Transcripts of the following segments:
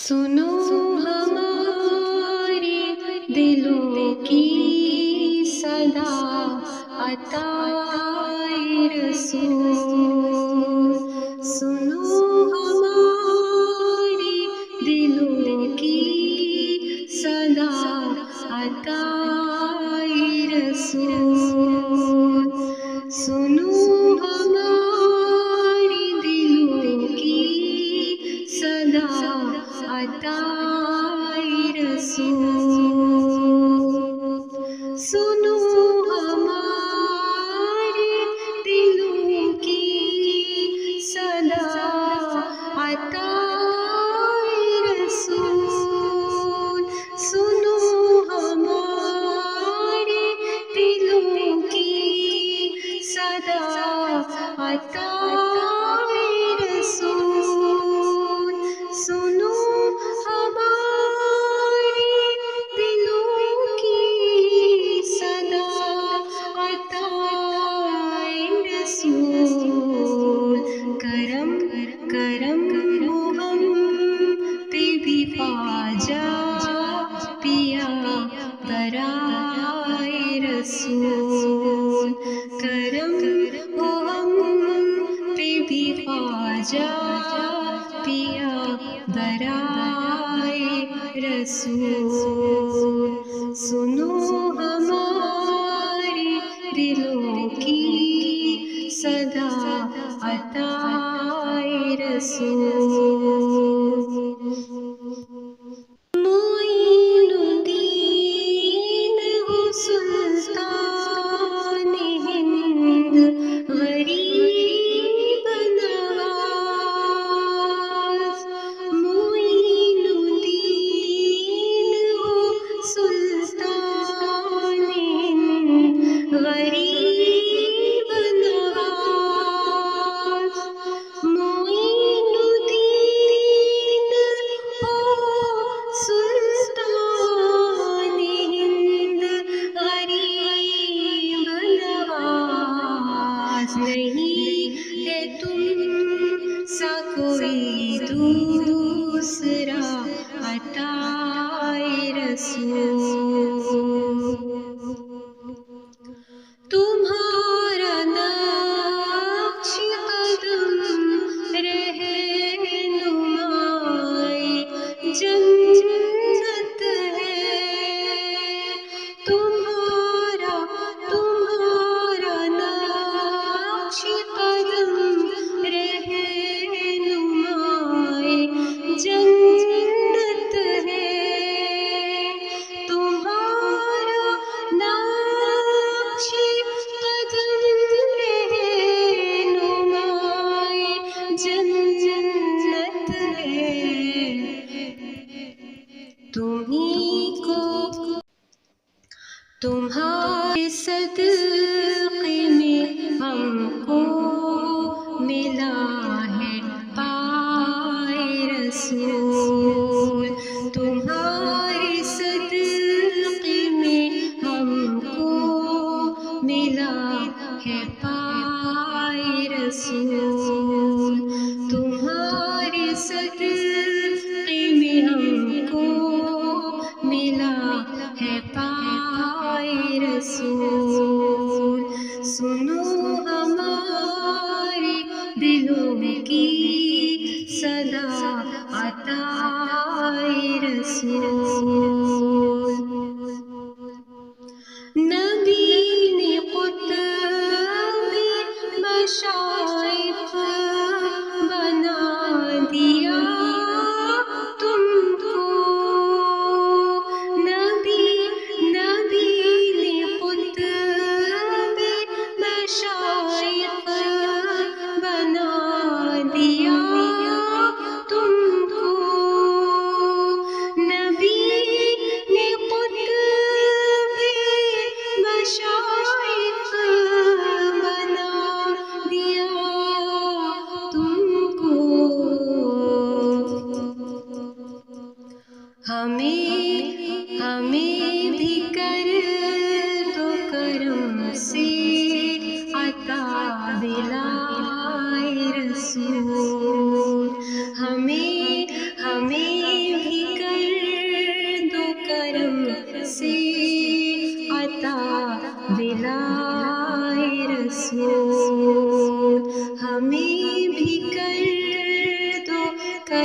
سنو ہمارے دلوں کی صدا عطائے رسول، سنو ہمارے دلوں کی صدا عطائے رسول، سنو ہمارے دلوں کی صدا عطائے رسول، سنو ہمارے دلوں کی صدا عطائے رسول، سنو ہمارے دلوں کی صدا عطائے رسول، سنو ہمارے دلوں کی صدا عطائے رسول، کرم کرم ہو ہم پہ بھی خواجہ پیا برائے رسول، کرم ہو ہم پہ بھی خواجہ پیا برائے رسول، سنو ہمارے دلوں کی صدا عطائے رسول، معین الدین ہو سلطان ہند غریب نواز، معین الدین ہو سلطان ہند غریب نواز، معین الدین ہو سلطان ہند غریب نواز، نہیں ہے تم سا کوئی دوسرا عطائے رسول، تمہارا نقش قدم رہنمائے جنت ہے، تمہارا نقش قدم رہنمائے جنت ہے، تمہارا نقش قدم رہنمائے جنت ہے، تمہیں کو تمہارے صدقے میں ہم کو ملا ہے پائے رسول، تمہارے صدقے میں ہم کو ملا ہے پائے رسول، تمہارے صدقے میں ہم کو ملا ہے پائے رسول، سنو ہمارے دلوں کی صدا عطائے رسول، نبی نے قطب مشائخ بنا دیا تم کو، نبی نے قطب مشائخ بنا دیا تم کو، نبی نے قطب مشائخ بنا دیا تم کو، ہمیں بھی کر دو کرم سے عطا بلائے رسول، ہمیں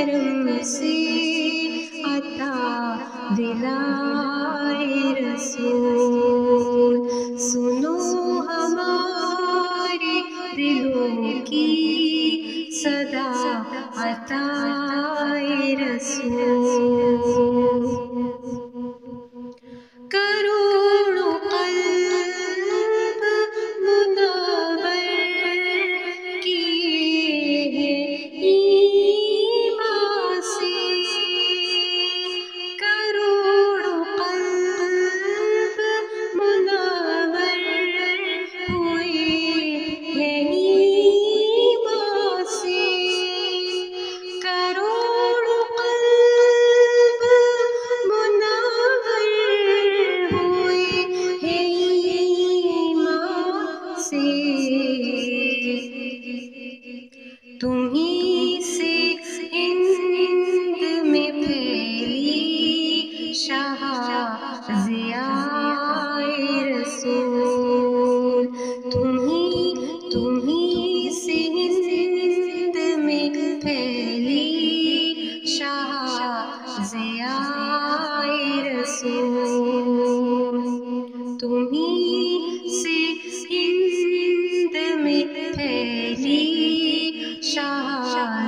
کرم سے عطا دلائے رسول. سنو ہمارے دلوں کی صدا عطائے رسول. کروڑوں قلب منور کیے ہیں ایمان سے. کروڑوں قلب منور ہوئے ہیں ایمان سے. کروڑوں قلب منور ہوئے ہیں ایمان سے. تمہیں سے ہند میں پھیلی شاہ ضیائے رسول. تمہیں سے ہند میں پھیلی شاہ ضیائے رسول. تمہیں سے ہند میں پھیلی شاہ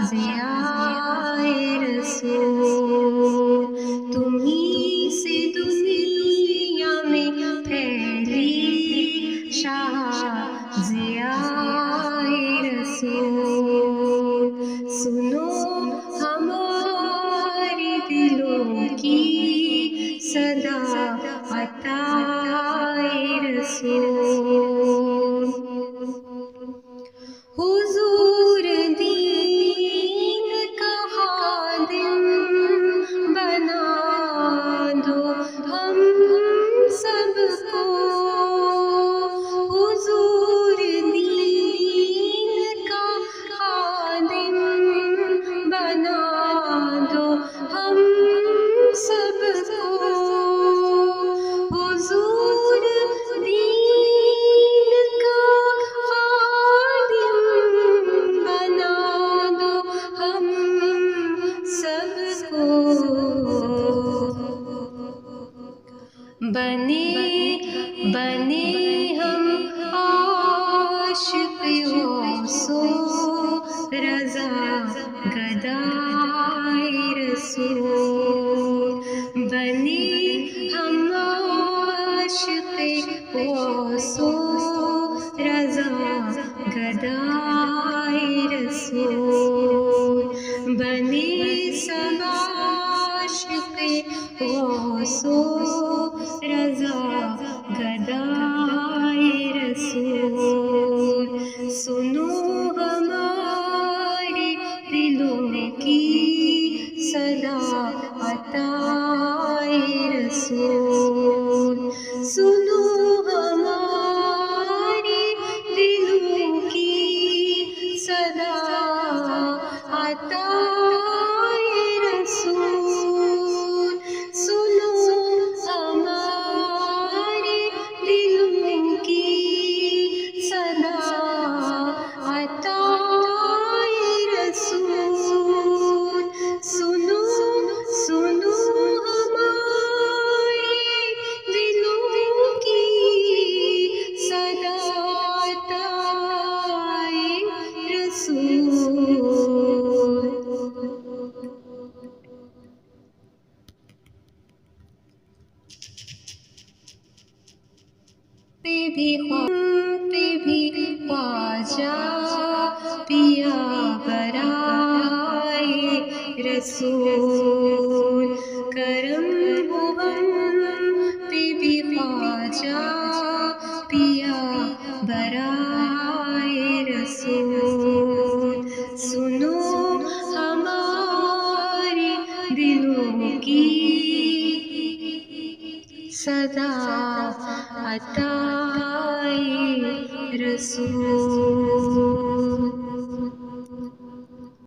ضیائے رسول. تمہیں سے دنیا میں پھیلی شاہ ضیائے رسول. سنو ہمارے دلوں کی صدا عطائے رسول. حضور دین کا خادم بنا دو ہم سب کو. حضور دین کا خادم بنا دو ہم سب کو. حضور دین کا خادم بنا دو ہم سب کو. بنے ہم عاشق غوث و رضا گدائے رسول. بنے ہم عاشق غوث و رضا گدائے رسول. بنے سب عاشق غوث و رضا گدائے رسول. سنو ہمارے دلوں کی صدا عطائے رسول. سنو ہمارے دلوں کی صدا عطائے رسول. سنو ہمارے دلوں کی صدا عطائے رسول. سنو ہمارے دلوں کی صدا عطائے رسول. پہ بھی خواجہ پیا برائے رسول. کرم ہو ہم پہ بھی خواجہ پیا برائے رسول. سنو ہمارے دلوں کی صدا عطائے رسول.